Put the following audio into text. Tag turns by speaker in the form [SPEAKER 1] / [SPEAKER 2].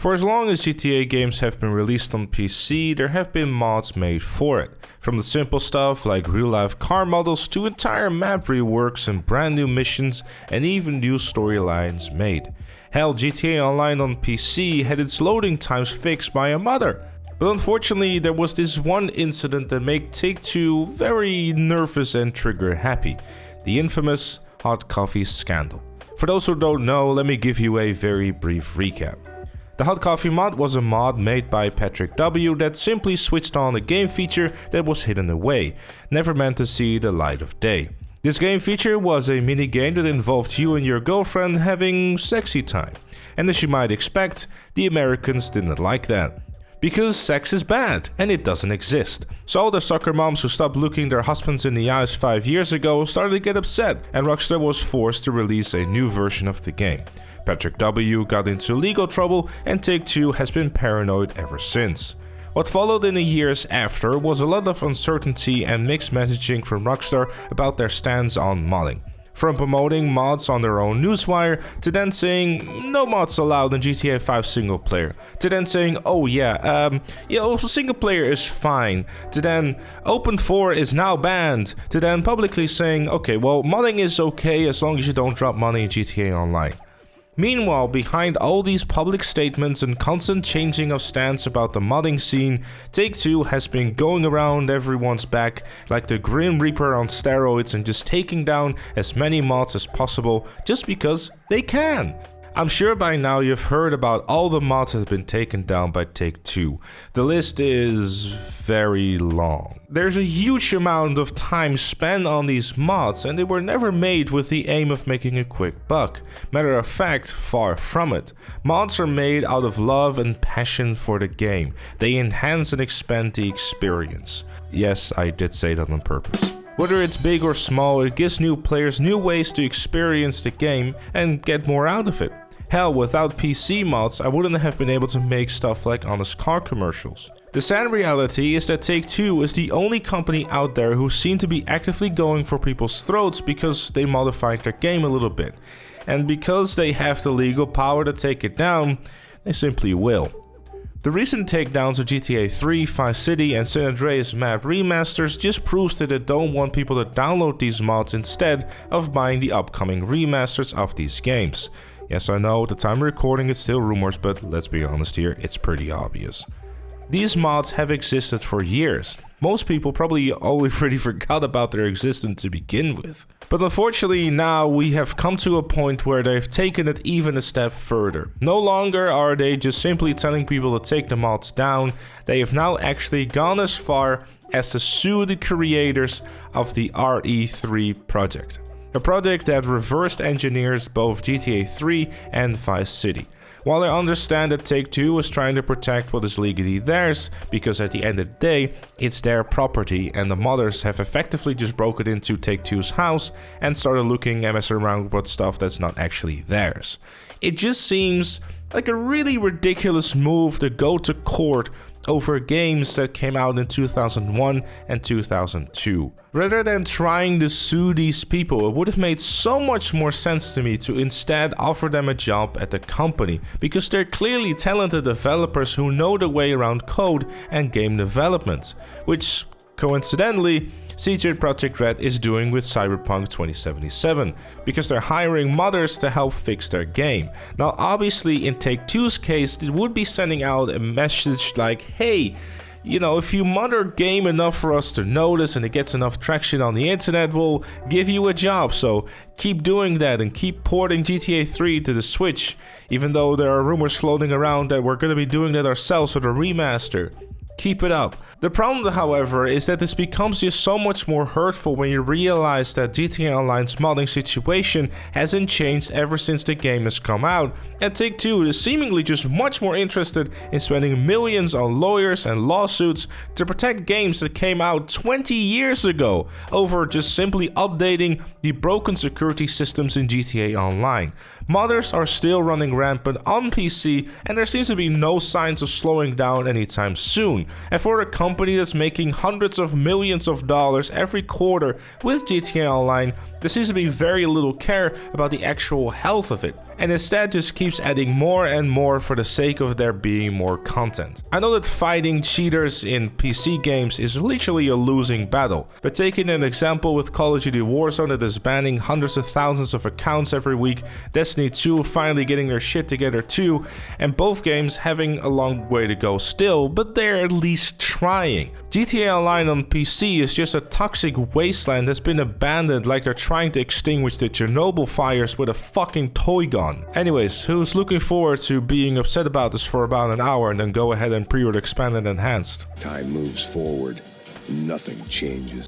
[SPEAKER 1] For as long as GTA games have been released on PC, there have been mods made for it. From the simple stuff like real-life car models to entire map reworks and brand new missions and even new storylines made. Hell, GTA Online on PC had its loading times fixed by a modder. But unfortunately, there was this one incident that made Take-Two very nervous and trigger happy. The infamous hot coffee scandal. For those who don't know, let me give you a very brief recap. The Hot Coffee mod was a mod made by Patrick W that simply switched on a game feature that was hidden away, never meant to see the light of day. This game feature was a mini game that involved you and your girlfriend having sexy time. And as you might expect, the Americans didn't like that. Because sex is bad, and it doesn't exist. So all the soccer moms who stopped looking their husbands in the eyes 5 years ago started to get upset, and Rockstar was forced to release a new version of the game. Patrick W got into legal trouble, and Take-Two has been paranoid ever since. What followed in the years after was a lot of uncertainty and mixed messaging from Rockstar about their stance on modding. From promoting mods on their own newswire, to then saying no mods allowed in GTA 5 single player, to then saying oh yeah, single player is fine, to then Open 4 is now banned, to then publicly saying okay, well modding is okay as long as you don't drop money in GTA Online. Meanwhile, behind all these public statements and constant changing of stance about the modding scene, Take-Two has been going around everyone's back like the Grim Reaper on steroids and just taking down as many mods as possible just because they can. I'm sure by now you've heard about all the mods that have been taken down by Take-Two. The list is very long. There's a huge amount of time spent on these mods and they were never made with the aim of making a quick buck. Matter of fact, far from it. Mods are made out of love and passion for the game. They enhance and expand the experience. Yes, I did say that on purpose. Whether it's big or small, it gives new players new ways to experience the game and get more out of it. Hell, without PC mods, I wouldn't have been able to make stuff like honest car commercials. The sad reality is that Take-Two is the only company out there who seem to be actively going for people's throats because they modified their game a little bit. And because they have the legal power to take it down, they simply will. The recent takedowns of GTA 3, Vice City and San Andreas map remasters just proves that they don't want people to download these mods instead of buying the upcoming remasters of these games. Yes, I know, at the time of recording it's still rumors, but let's be honest here, it's pretty obvious. These mods have existed for years. Most people probably already forgot about their existence to begin with. But unfortunately now we have come to a point where they've taken it even a step further. No longer are they just simply telling people to take the mods down, they have now actually gone as far as to sue the creators of the Re3 project. A project that reversed engineers both GTA 3 and Vice City. While I understand that Take-Two is trying to protect what is legally theirs, because at the end of the day, it's their property and the modders have effectively just broken into Take-Two's house and started looking and messing around with stuff that's not actually theirs. It just seems like a really ridiculous move to go to court over games that came out in 2001 and 2002. Rather than trying to sue these people, it would have made so much more sense to me to instead offer them a job at the company, because they're clearly talented developers who know the way around code and game development, which coincidentally CD Projekt Red is doing with Cyberpunk 2077, because they're hiring modders to help fix their game. Now obviously in Take-Two's case, it would be sending out a message like, hey, you know, if you mod our game enough for us to notice and it gets enough traction on the internet, we'll give you a job. So keep doing that and keep porting GTA 3 to the Switch, even though there are rumors floating around that we're going to be doing that ourselves with a remaster. Keep it up. The problem, however, is that this becomes just so much more hurtful when you realize that GTA Online's modding situation hasn't changed ever since the game has come out, and Take-Two is seemingly just much more interested in spending millions on lawyers and lawsuits to protect games that came out 20 years ago over just simply updating the broken security systems in GTA Online. Modders are still running rampant on PC, and there seems to be no signs of slowing down anytime soon. And for a company that's making hundreds of millions of dollars every quarter with GTA Online, There seems to be very little care about the actual health of it, and instead just keeps adding more and more for the sake of there being more content. I know that fighting cheaters in PC games is literally a losing battle, but taking an example with Call of Duty Warzone that is banning hundreds of thousands of accounts every week, Destiny 2 finally getting their shit together too, and both games having a long way to go still, but they're at least trying. GTA Online on PC is just a toxic wasteland that's been abandoned like they're trying to extinguish the Chernobyl fires with a fucking toy gun. Anyways, who's looking forward to being upset about this for about an hour and then go ahead and pre-order Expanded Enhanced?
[SPEAKER 2] Time moves forward, nothing changes.